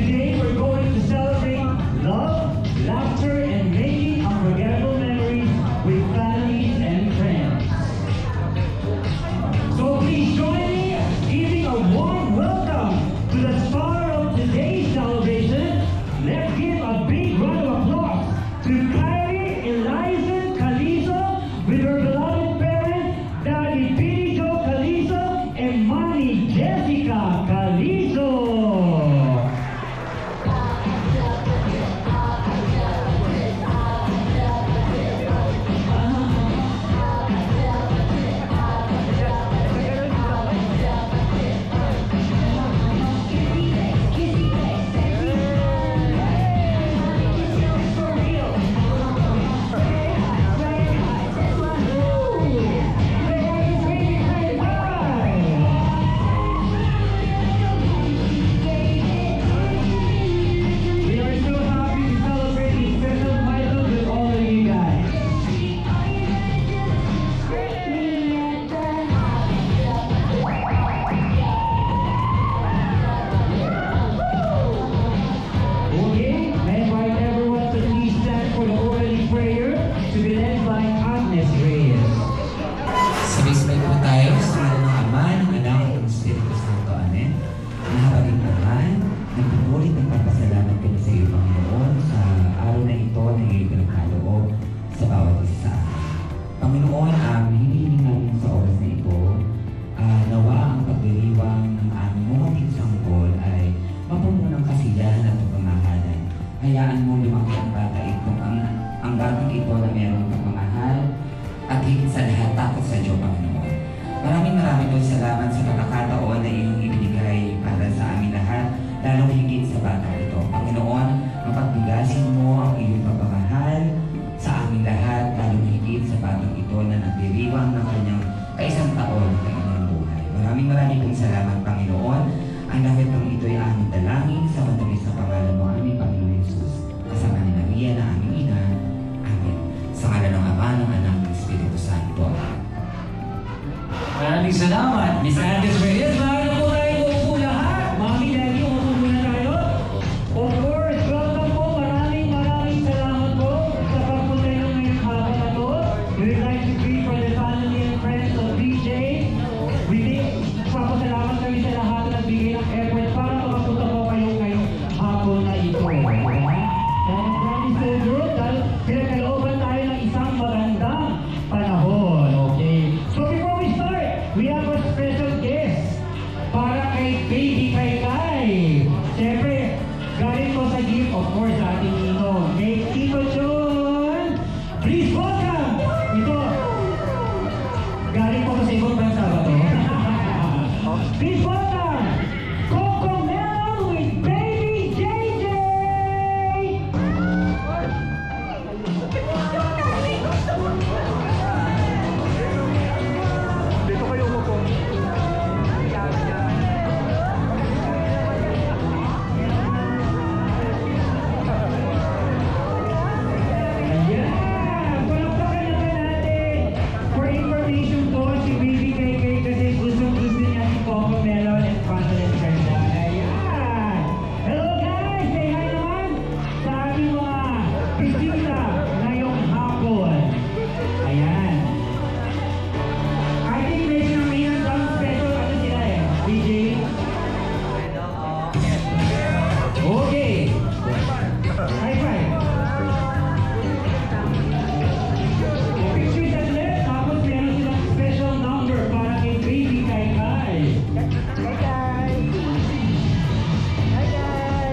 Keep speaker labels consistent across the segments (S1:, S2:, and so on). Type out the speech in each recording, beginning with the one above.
S1: Today we're going to celebrate love, laughter, and making unforgettable memories with families and friends. So please join me in giving a warm welcome to the star of today's celebration. Let's give a big round of applause to Kylie Eliza Calizo with her beloved parents, Daddy Billy Joe Calizo and Mommy Jessica Calizo.
S2: Hayaan mo lumaki ang bata ito, ang batang ito na mayroong pagmamahal at higit sa lahat takot sa Diyos, Panginoon. Maraming po salamat sa pagkakataon na iyong ibinigay para sa amin lahat, lalong higit sa batang ito. Panginoon, mapagbigasin mo ang iyong pagmamahal sa amin lahat, lalong higit sa batang ito na nagdiriwang ng kanyang kaisang taon ng kanyang buhay. Maraming pong salamat, Panginoon. Ang lahat ng ito ay aming dalangin sa matamis na pangalan mo, aming Panginoon Jesus, kasama ni Maria na aming ina. Amen. Sa ngalan ng Ama, ng Anak, ng Espiritu Santo.
S1: Maraming salamat, Miss Andres Reyes. Maaari na po tayo po lahat. Mami, Daddy, umupo muna tayo. Of course, welcome po. Maraming salamat po sa pagpunta nyo ngayong hapon na to. We would like to greet for the family and friends of DJ. Papasalamat kami sa lahat na nagbigay ng effort para makapunta po kayo ngayong hapon na ito. And that is so good dahil pinagkalooban tayo ng isang magandang panahon. Okay. So before we start, we have a special guest para kay Baby Kai. Siyempre, galing ko sa gift, of course, sa ating ninong. Kay Tito John, please welcome! Ito, galing ko sa ibang bansa ba ito? Please welcome, CoComelon with Baby JJ!
S3: Dito kayo umupo.
S1: For information po, si Baby KK kasi gusto niya si CoComelon and Confidence Brenda. Ayan! Hello guys! Say hi naman sa ating mga bisita ngayong hapon. Ayan. I think may sinamihan some special ano sila eh. DJ? Okay! High five! Pictures at left, tapos meron silang special number para kay Baby Kai Kai.
S3: Hi guys! Hi guys!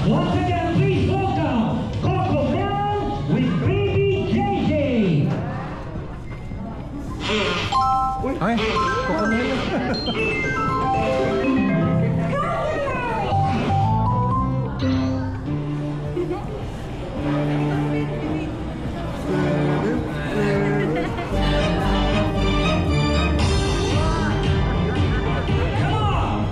S1: Once again, please welcome CoComelon with Baby JJ.
S3: Ay, CoComelon.
S1: Come on!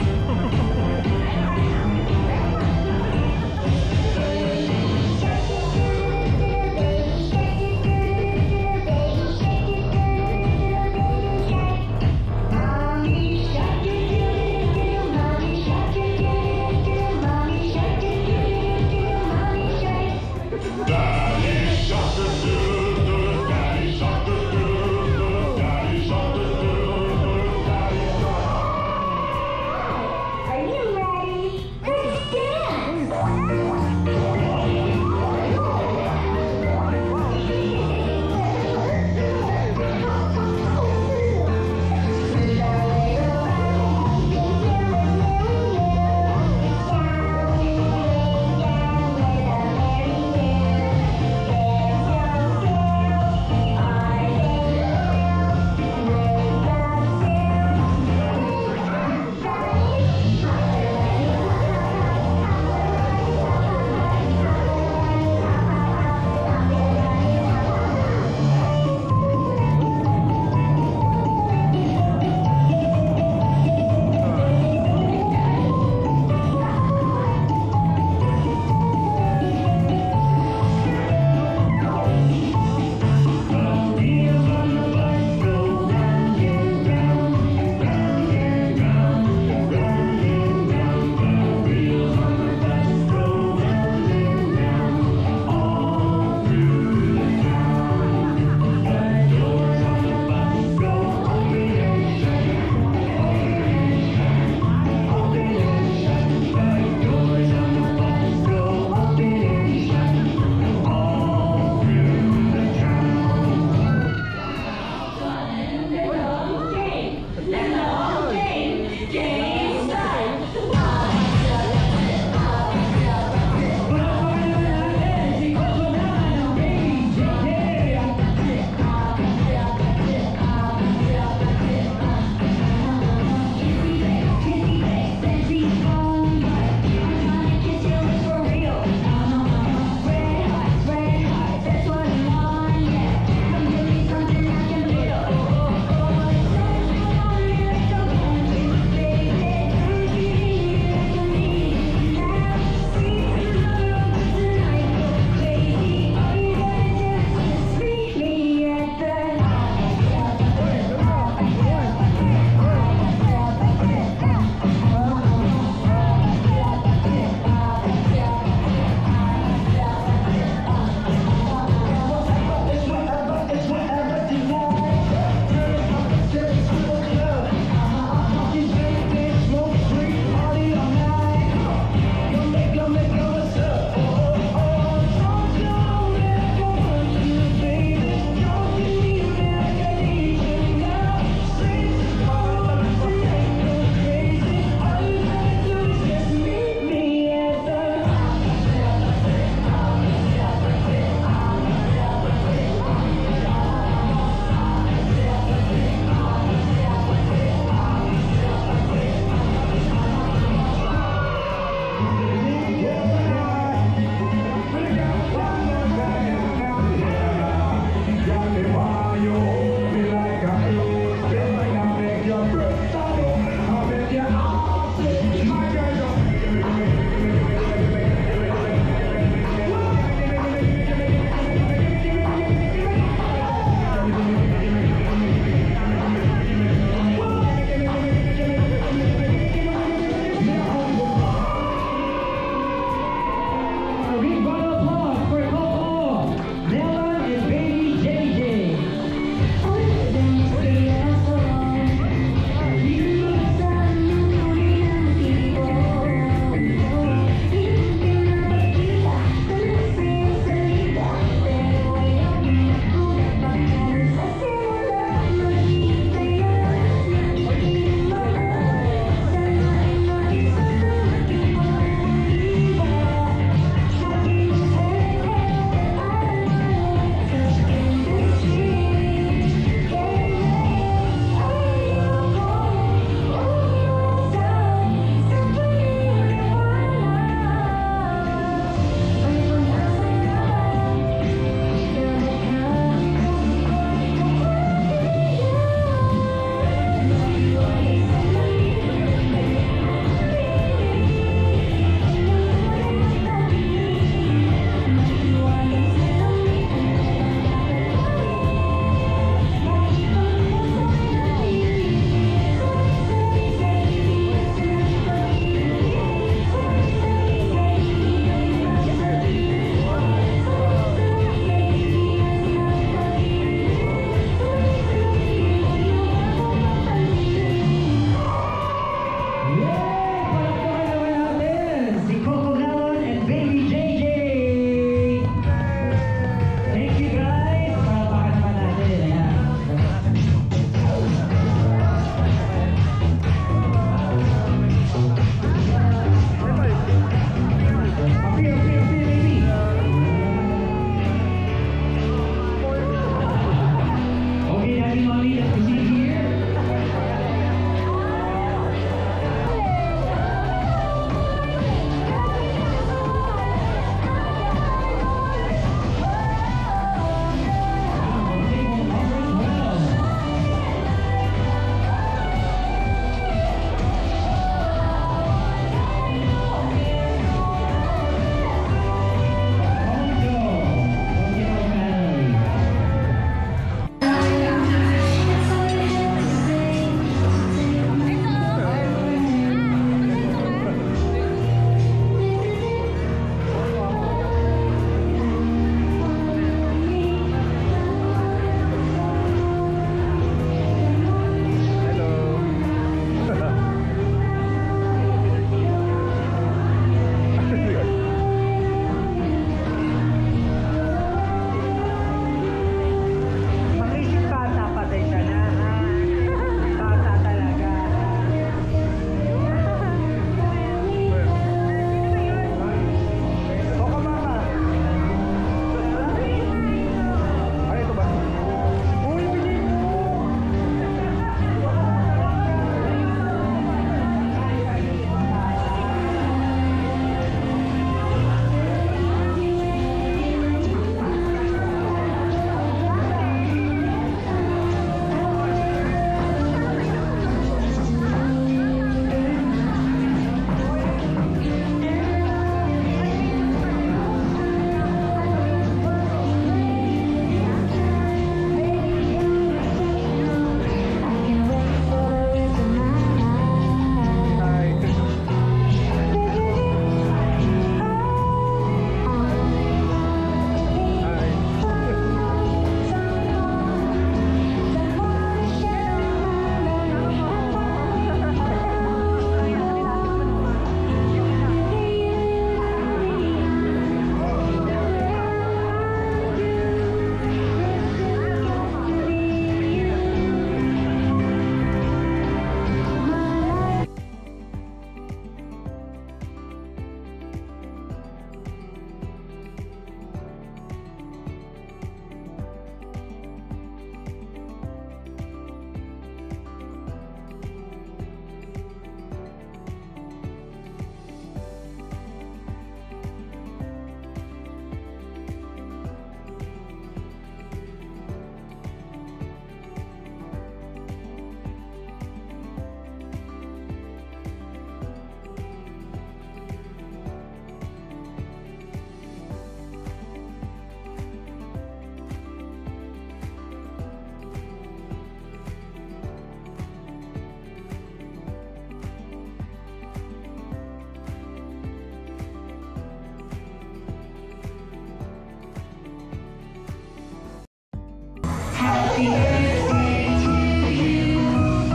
S1: Happy birthday to you.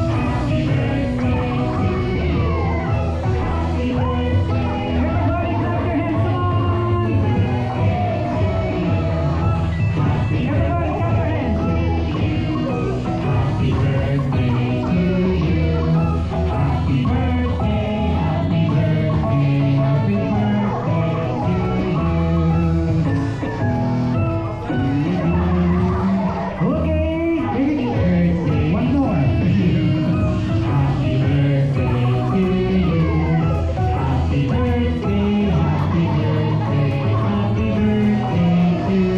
S1: Happy birthday to you. Happy birthday. Everybody clap your hands on. Everybody clap your hands. Happy birthday to you. Happy birthday, happy birthday, happy birthday to you. Okay, happy birthday. One more. Happy birthday to you. Happy birthday, happy birthday, happy birthday to you.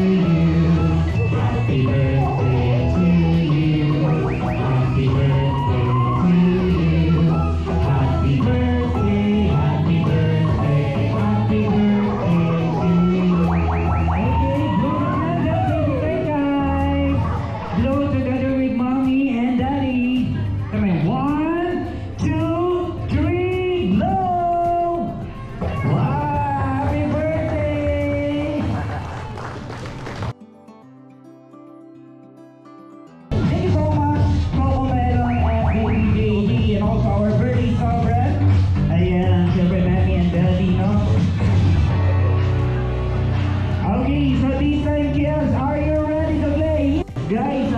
S1: Happy birthday to you. Happy birthday to you. Happy birthday, happy birthday, happy birthday to you. Okay, blow together with mommy and daddy. Come on, 1, 2, 3, blow! Wow, happy birthday! Thank you so much, Coco Melon and Baby JD, and also our birthday celebrant. Ayan, siyempre Mami and Daddy, no? Okay, so this time, kids, are you ready to play? Guys,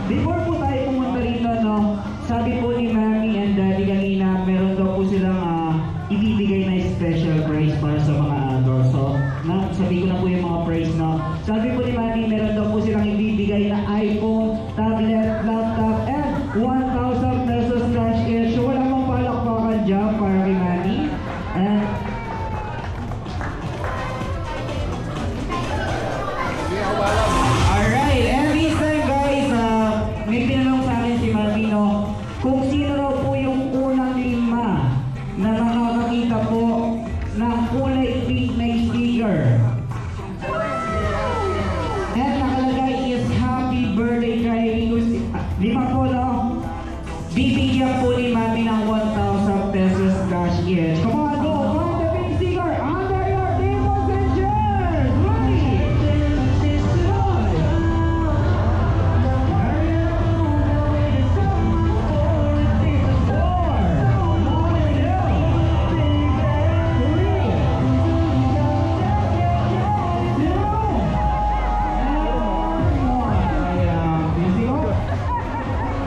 S1: before po tayo pumunta rito, no? Sabi po ni Mami and Daddy kanina, meron daw po silang ibibigay na special prize para sa mga adults. So, sabi ko na po yung mga prize, no? Sabi po ni Mami, meron daw po silang ibibigay na iPhone, tablet, laptop, and 1,000 pesos cash each. So, wala mong palakpakan dyan para kay Mami. And alright, and this time guys, may tinanong sa akin si Mami, no, kung sino raw po yung unang 5 na nakakakita po ng kulay pink na sticker. And nakalagay is happy birthday kay Rico. 5 po, no? Bibigyan po ni Mami ng 1,000 pesos cash each. Come on, go! Find the pink sticker under your tables and chairs! Ready?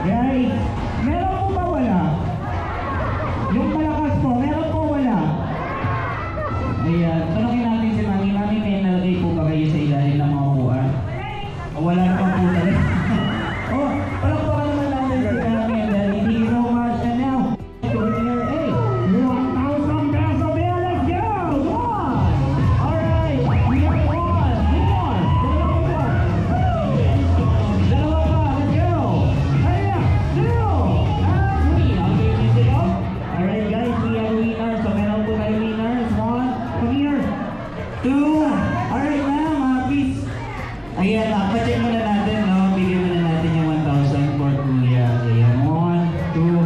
S1: Guys, meron po ba wala? Yung malakas po, meron po wala? Ayan, tanongin natin si Mami. Mami, may nalagay po ba kayo sa ilalim ng mga upuan? O wala naman po talaga. Oh, palakpakan naman natin si Mami and Daddy. Thank you so much. And now, to winner A, 1,000 peso bill. Let's go! Come on! Alright, we have one. Dalawa pa, let's go! Ayan, 2, and 3. Okay, music up. Alright guys, we have winners. So meron po tayo winners. 1, come here. 2, alright ma'am, please. Ayan, pa-check muna natin, no? Bigyan muna natin yung 1,000 for Kuya. Ayan, 1, 2,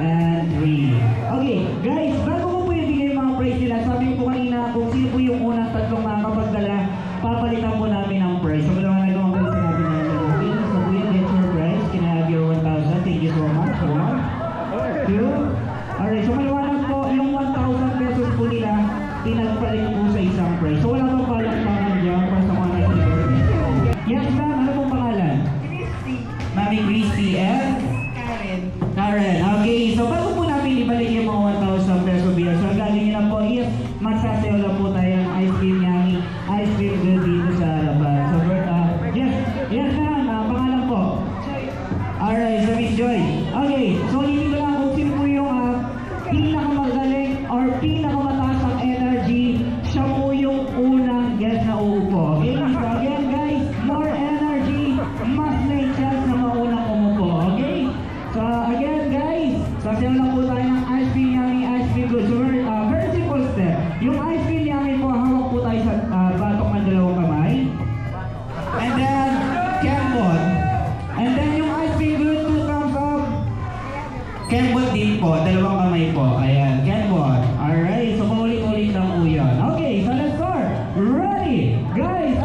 S1: and 3. Okay, guys, bago ko po ibigay yung mga prize nila, sabi ko kanina kung sino po yung unang 3 makakapagdala, papalitan po namin ang prize. So, malaman ko ang prize natin namin. Okay, so Kuya, get your prize. Can I have your 1,000? Thank you so much. 1, 2. Alright, so maliwanag po, yung 1,000 pesos po nila, pinagpalit po sa isang prize. So, wala pang palakpakan dyan para sa mga nasa. Yes, ma'am. Ano pong pangalan?
S3: Christy.
S1: Mami Christy and?
S3: Karen.
S1: Karen. Okay, so bago po namin ibalik yung mga 1,000 peso bill, so gagawin nyo na po is magsasayaw lang po tayo ng ice cream yummy, ice cream good dito sa harapan. So, yes ma'am. Pangalan po?
S3: Joy.
S1: Alright, so Miss Joy. Okay, so hindi ko lang kung sino po yung pinakamagaling or pinakamataas ang energy, siya po yung unang guest na uupo. Okay, so again guys, more energy, mas may chance na maunang umupo. Okay? So again guys, sasayaw lang po tayo ng ice cream yummy, ice cream good. So very simple step. Yung ice cream yummy po, hawak po tayo sa batok ng 2 kamay. And then, kembot. And then yung ice cream good, 2 thumbs up. Kembot din po, 2 kamay po. Ayan, kembot. Alright, so paulit-ulit lang po yun. Okay, so let's start. Ready? Guys,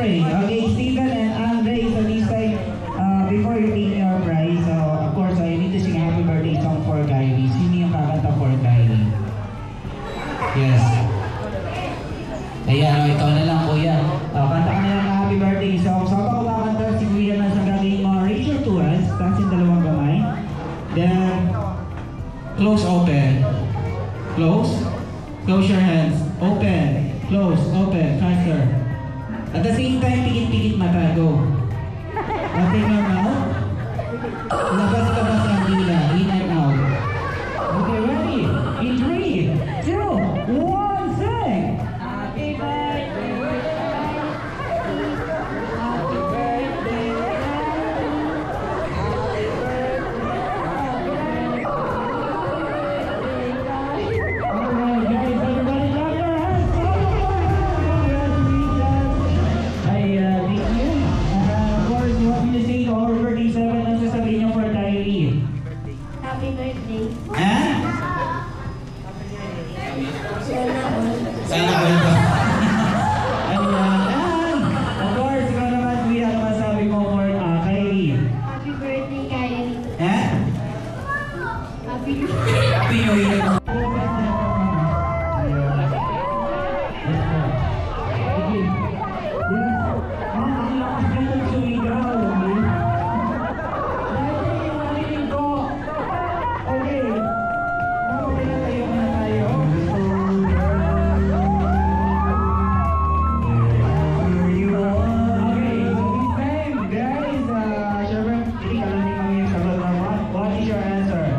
S1: Okay, Steven and Andre, so this time, before you take your prize, so of course, you need to sing happy birthday song for Kylie. Sino yung kakanta for Kylie? Yes. Ayan, ikaw na lang, kuya. Kanta ka na lang ng happy birthday song. So, ako kakanta, si kuya na sa gagawin mo, raise your two hands, taas yung dalawang kamay. Then, close, open. Close. Close your hands. Open. Close, open, faster. At the same time, pikit-pikit mata. Go. Open your mouth. Labas-labas ang dila. In and out. Okay, ready? In 3, 2, 1, sing! Happy birthday! Happy birthday! Alright guys, everybody clap your hands! Thank you. Of course, what will you say to our birthday 7? Ano sasabihin niyo for Kylie?
S4: Happy birthday.
S1: Ha?
S4: Sana all.
S1: Sana all ba? Ayan. Of course, ikaw naman, kuya, ano masabi mo for Kylie?
S4: Happy birthday, Kylie.
S1: Ha?
S4: Happy birthday.
S1: Happy New Year. What is your answer?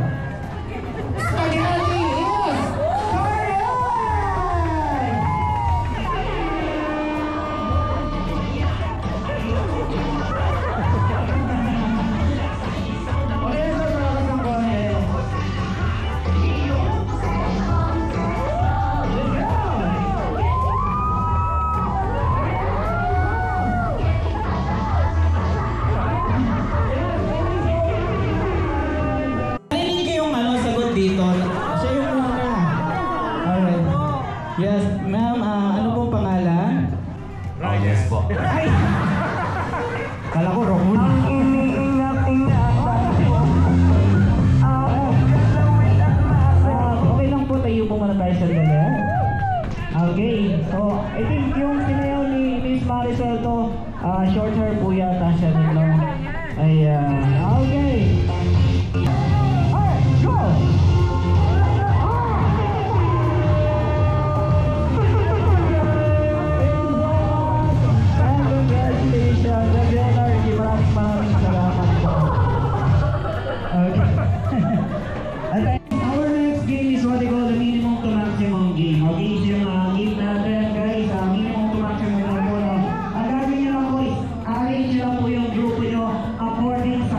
S1: Spaghetti is correct! Okay, so marami kang konti. Narinig ko yung sagot dito. Siya yung una. Alright. Yes, ma'am, ano pong pangalan?
S3: Yes po.
S1: Ay! Kala ko, Romul. Okay lang po, tayo po muna tayo sa dali. Okay, so I think yung sinayaw ni Miss Marisol to, short hair po yata siya nito. Ayan, okay. Alright, go! And congratulations, again, Archie, maraming salamat po. Okay. At our next game is what they call the minimum to maximum game. Okay, so yung game natin, guys, minimum to maximum na po. Ang gagawin nyo lang po is, arrange nyo lang po yung grupo nyo according sa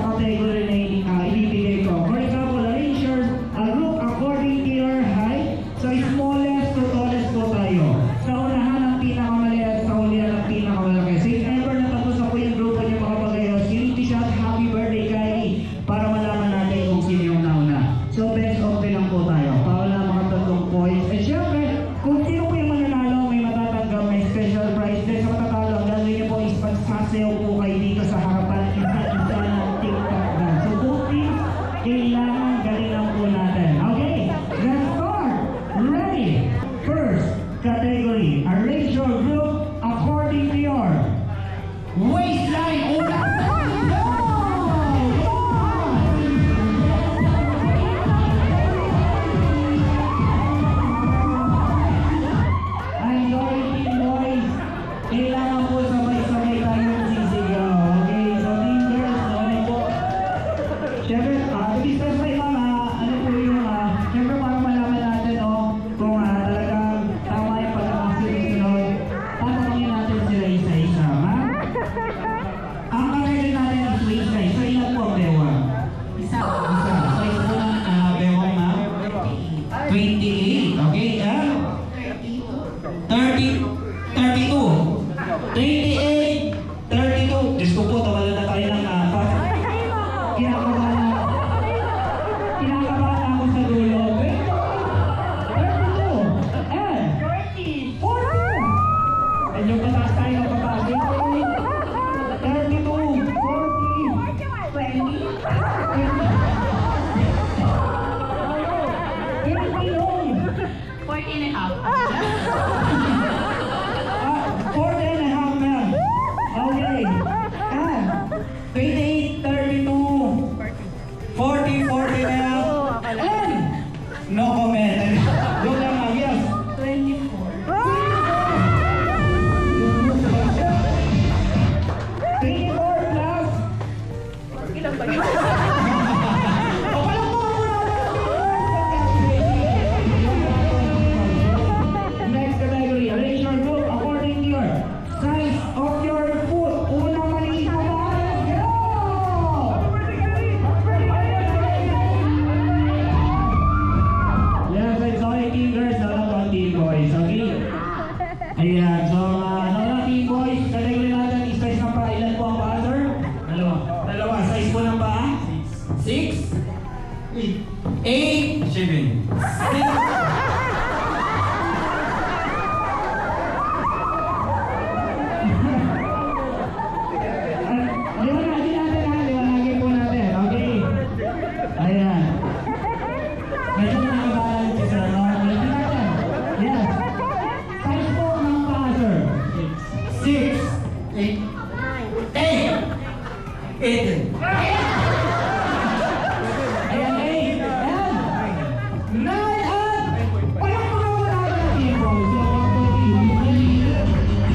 S1: Siyempre, i-discuss pa yung ano po yung, siyempre para malaman natin, kung talagang tama yung pagkakasunod. Tatanungin natin sila isa-isa, ma'am. Ang kailangan natin is weight size. So, ilan po ang bewa? Isa. Size po ng bewa, ma'am? 28. Okay, 28, 32. Diyos ko po, tawala na tayo ng kinakabahan ako sa dulo. 32. And 40. And yung pataas tayo ng pataas. 32, 40 now. And no comment. Go lang lang, yes. 24 plus.
S4: Ilan ba yun?
S1: Next category, arrange your group according to your size of your foot. Unang maliit mo na. Yes, it's only team girls, not all team boys. Okay? Ayan, so ano na team boys, category natin, size ng paa. Ilan po ang paa, sir? Dalawa. Size po ng paa? 6? 8? 7. Liwanagin po natin, okay? Ayan. Medyo nakakabalan si sir, no? Liwanagin natin. Yes. Size po ng paa, sir? 6. 8. 8. Ayan, 8. And 9. And palakpakan mo natin ang team boys.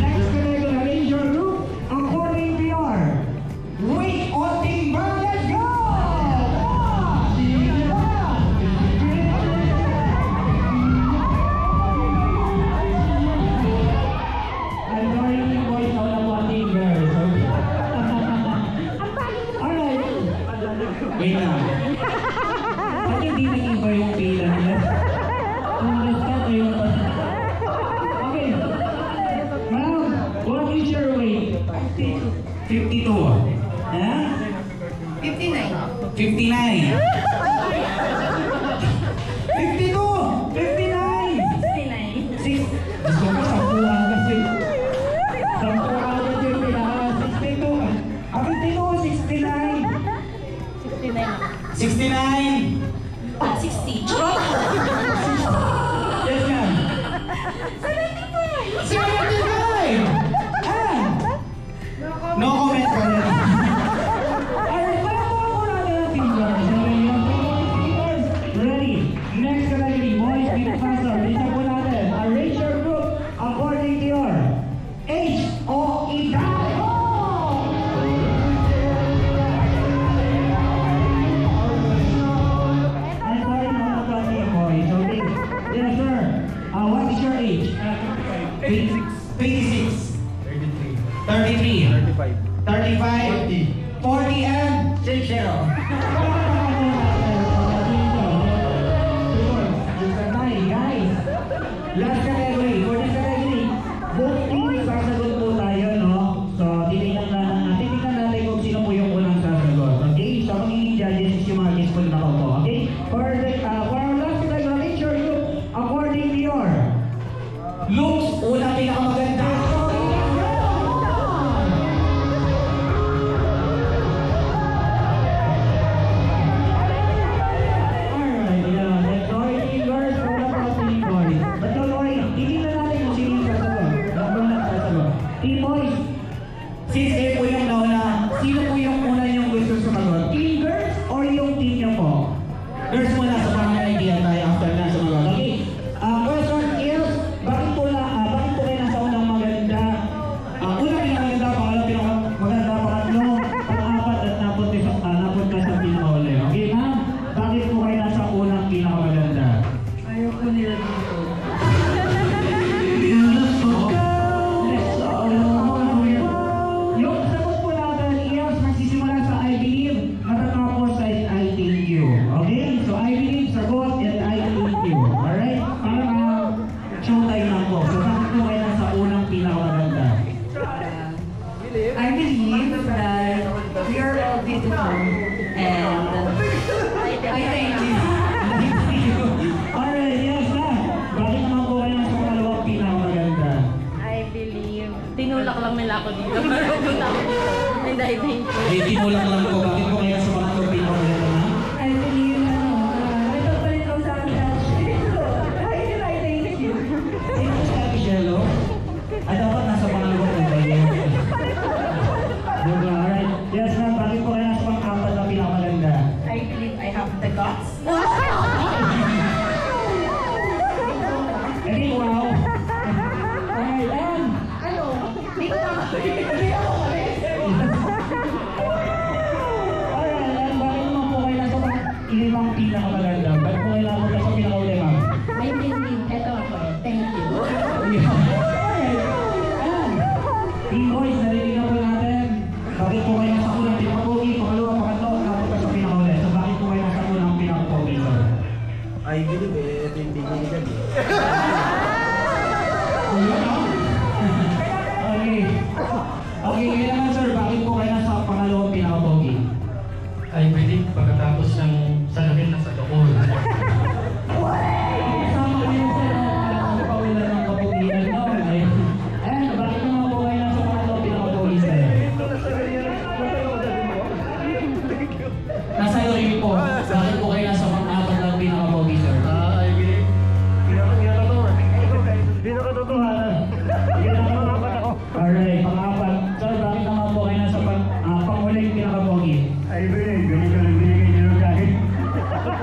S1: Next category, arrange your group according to your weight on timber. Let's go! I'm sorry, team boys, wala po ang timber. Alright. Wait lang. Ba't hindi nag-iba yung pila nila? Okay. Ma'am, what is your weight? 52. Huh?
S4: 59.
S1: 59. 52! 59!
S4: 69.
S1: 6. Gusto ko, 10 kasi. 10 agad yung pinakas. 62. 52, 69. 69!
S4: 60.
S1: Yes, ma'am. 75! No comment for that. Alright, wala po ako natin ang fingers. Ready? Next category, boys, be faster. Lisa po natin. Arrange your group according to your age o edad. I'm sorry, mga kapatid, boys. Okay. Yes, sir. What is your age? 26. limang pinakamaganda. Ba't mo kailangan ka sa pinakauli, ma'am?
S4: Ay, hindi. Ito ako eh. Thank you.
S1: Team boys, naliligaw po natin. Bakit po kayo nasa unang pinakapogi? Pangalawa, pangatlo, tapos pa sa pinakauli. So bakit po kayo nasa unang pinakapogi, sir?
S5: I believe ito yung bigay niya.
S1: Okay. Okay, ngayon naman sir, bakit po kayo nasa pangalawang pinakapogi?
S6: I believe pagkatapos ng salamin na sa doon.
S1: Kasama ko yun sir, alam ko pa wala ng kapogian, no? And bakit naman po kayo nasa pangalawang pinakapogi, sir? Nasa iyo po, bakit po kayo nasa pang-apat ng pinakapogi, sir?
S5: I believe. Pinakatotohanan.
S1: Alright, pang-apat. Sir, bakit naman po kayo nasa pang-uling pinakapogi?
S5: I believe. Ganito lang binigay niyo kahit.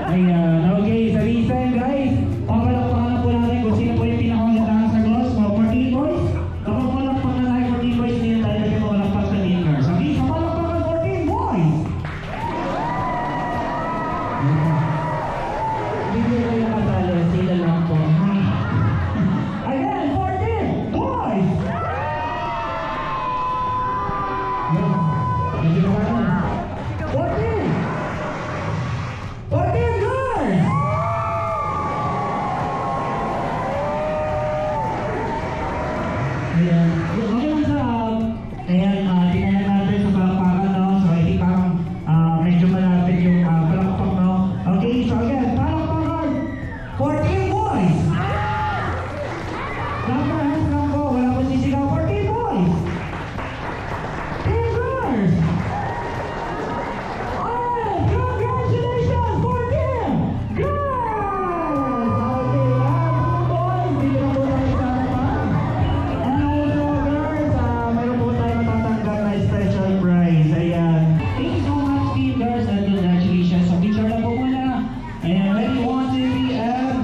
S1: Ayan, okay, sa reason guys, papalakpakan na po natin kung sino po yung pinakaunang sa gloss, mga 14 boys. Kapag palakpak na tayo 14 boys, hindi na tayo yung palakpak sa winners. Okay, sa palakpakan 14 boys! Hindi ko kayo kasali, sila lang po. Ayan, 14 boys! Medyo na ba? 14! 14 girls! Ayan. Okay lang sa, ayan, tingnan natin sa palakpakan, no? So, hindi parang medyo malapit yung palakpak, no? Okay, so again, palakpakan, 14 boys! Number hands lang po, wala po sisigaw, 14 boys! 10 girls! Congratulations for them! Girls! Okay, boys, bigyan na po tayo sa harapan. And also, girls, mayroon po tayo matatanggap na special prize. Ayan. Thank you so much, team girls, and congratulations. So, picture lang po muna. And ready, 1, 2, 3, and...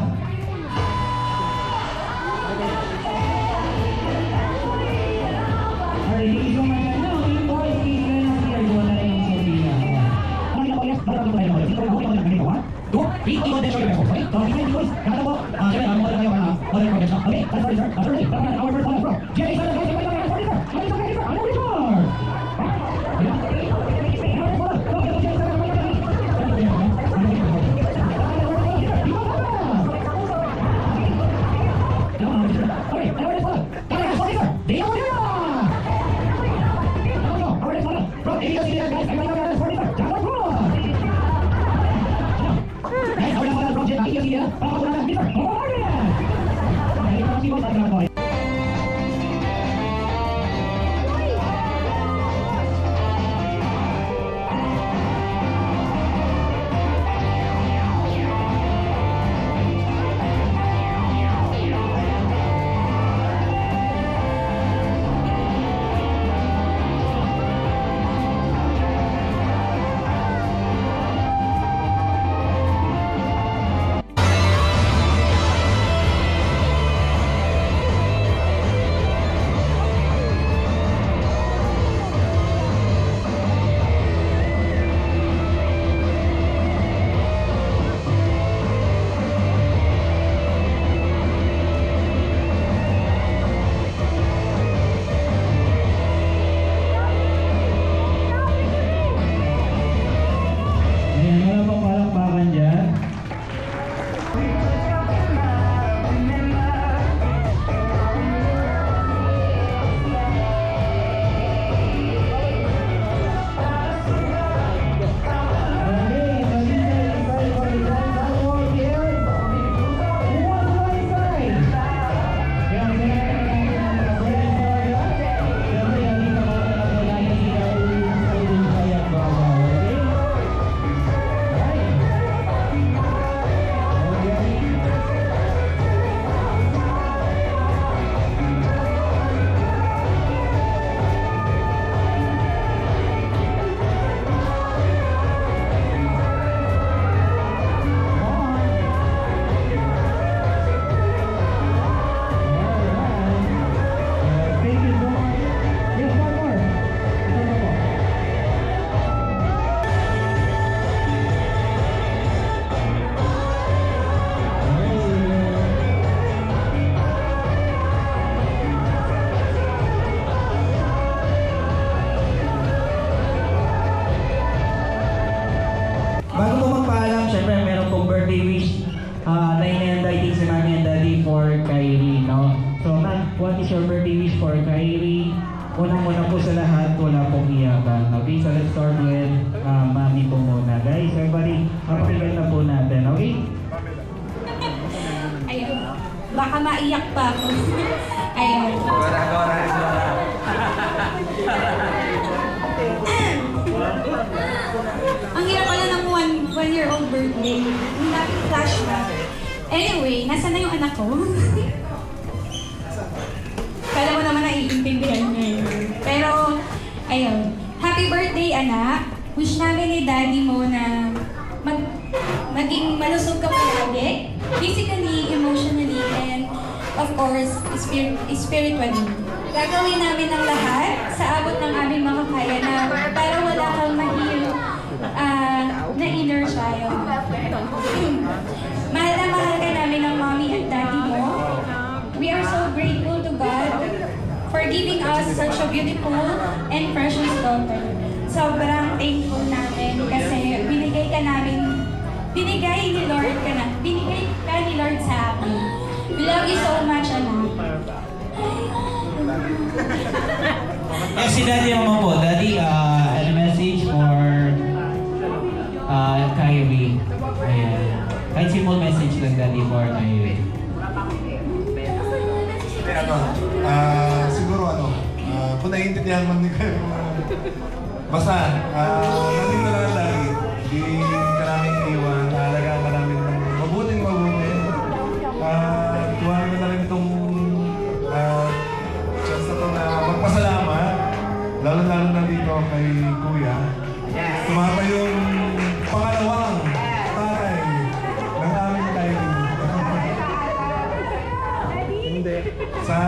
S1: Alright, thank you so much. And now, team boys, please join us here. Gawa na rin yung Sophia. na-inenda, I think si Mami and Daddy for Kyrie, no? So, ma'am, what is your birthday wish for Kyrie? Unang-una po sa lahat, wala pong iyakan. Okay, so let's start with Mami po muna. Guys, everybody, pakinggan na po natin, okay?
S4: Ayun. Baka maiyak pa ako. Ayun. Ang hirap pala ng one-year-old birthday. Yung daming flashback. Anyway, nasa na yung anak ko? Kala mo naman naiintindihan niya yun. Pero, ayun. Happy birthday, anak. Wish namin ni Daddy mo na maging malusog ka palagi. Physically, emotionally, and of course, spiritually. Gagawin namin ang lahat sa abot ng aming makakaya na para wala kang na inner child. Mahal na mahal ka namin ng mommy at daddy mo. We are so grateful to God for giving us such a beautiful and precious daughter. Sobrang thankful namin kasi binigay ka ni Lord sa amin. We love you so much, anak.
S1: Si Daddy naman po. Daddy, any message for Kyrie? Ayan. Kahit simple message lang, Daddy, for Kyrie.
S3: Siguro kung naiintindihan man ni kayo, basta, nandito na lang lagi. Hindi ka namin iwan, naalagaan ka namin ng mabuting. Tuwanan ko na rin itong chance na ito na magpasalamat, lalo-lalo na dito kay Kuya. Tumapa yung pangalawang tatay ng aming Kyrie. Sa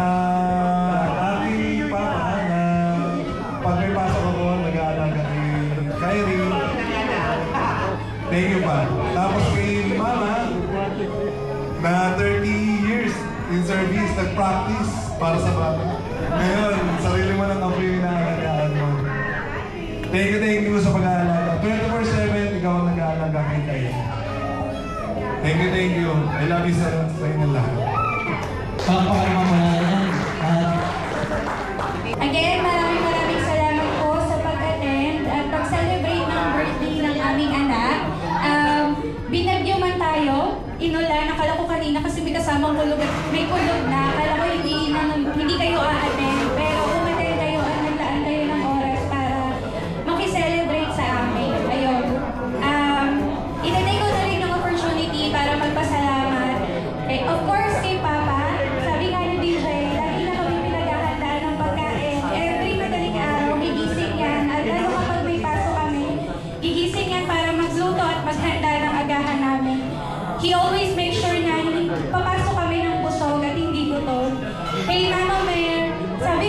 S3: ating papa na pag may pasok ako, nag-aalaga kay Kyrie. Thank you pa. Tapos kay Mama, na 30 years in service, nag-practice para sa bata. Ngayon, sarili mo lang ang pinag-aalagaan mo. Thank you sa pag-aalaga. 24/7, ikaw ang nag-aalaga kay Kyrie. Thank you. I love you sa inyo lahat.
S4: Again, maraming salamat po sa pag-attend at pag-celebrate ng birthday ng aming anak. Binagyo man tayo, inulan, nakala ko kanina kasi may kasamang kulog at may kulog na. Akala ko hindi kayo a-attend, pero umattend kayo at naglaan kayo ng oras para makiselebrate sa amin. Ayun. Itatake ko na rin ng opportunity para magpasalamat. Of course, kay Papa, sabi nga ni DJ, lagi na kami pinaghahandaan ng pagkain. Every madaling araw, gigising yan. At lalo kapag may pasok kami, gigising yan para magluto at maghanda ng agahan namin. He always makes sure na papasok kami ng busog at hindi gutom. Kay Mama Mer, sabi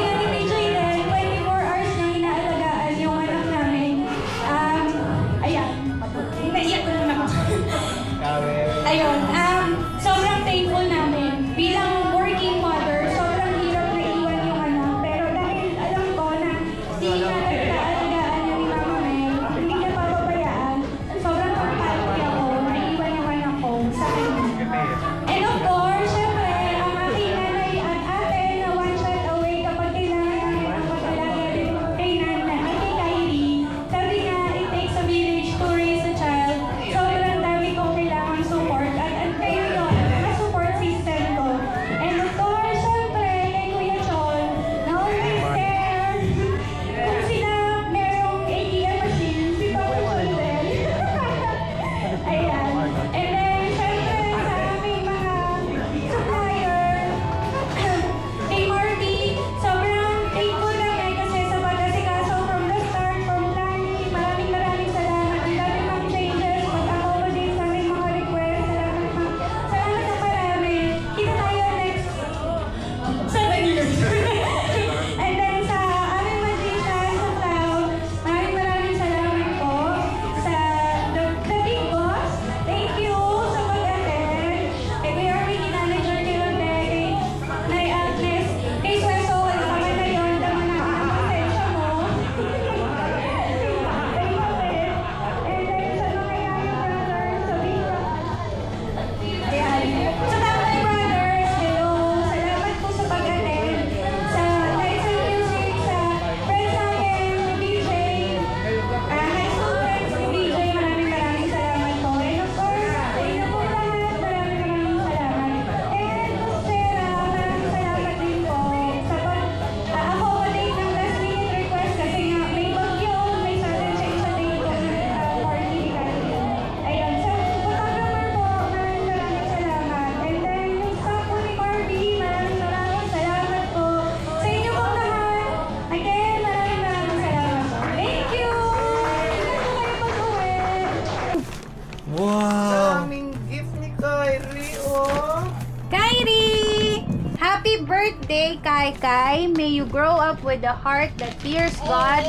S3: Wow!
S7: Daming gift ni Kyrie, oh.
S4: Kyrie! Happy birthday, Kai Kai. May you grow up with a heart that fears God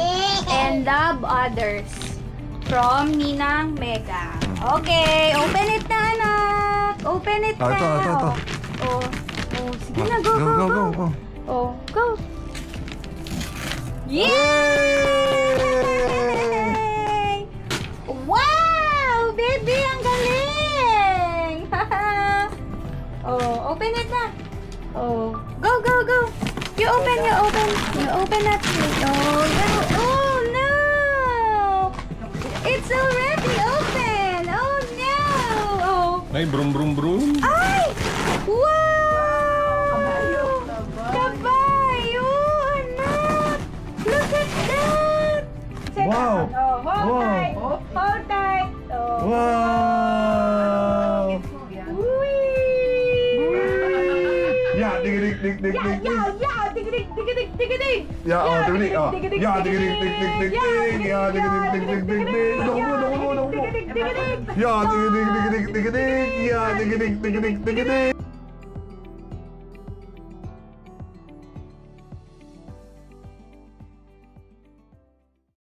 S4: and love others. From Ninang Mega. Okay, open it na, anak. Open it na.
S3: Ito.
S4: Oh, sige na, go. Oh, go. Yay! Wow! Baby, ang galing! Oh, open it na. Oh, go. You open that thing. Oh, no! It's already open! Oh, no! Oh,
S3: May brum.
S4: ay! Wow! Kabayo! Anak! Look at that!
S3: Wow!
S4: Oh, hold
S3: Wow!
S4: tight! Hold tight! Oh.
S3: Wow!
S4: Whee!
S3: Yeah, dig.
S4: Yeah, digidig!
S3: Yeah, oh, dig. Yeah, dig. Yeah, dig. Naku mo. Yeah, dig. Yeah, dig.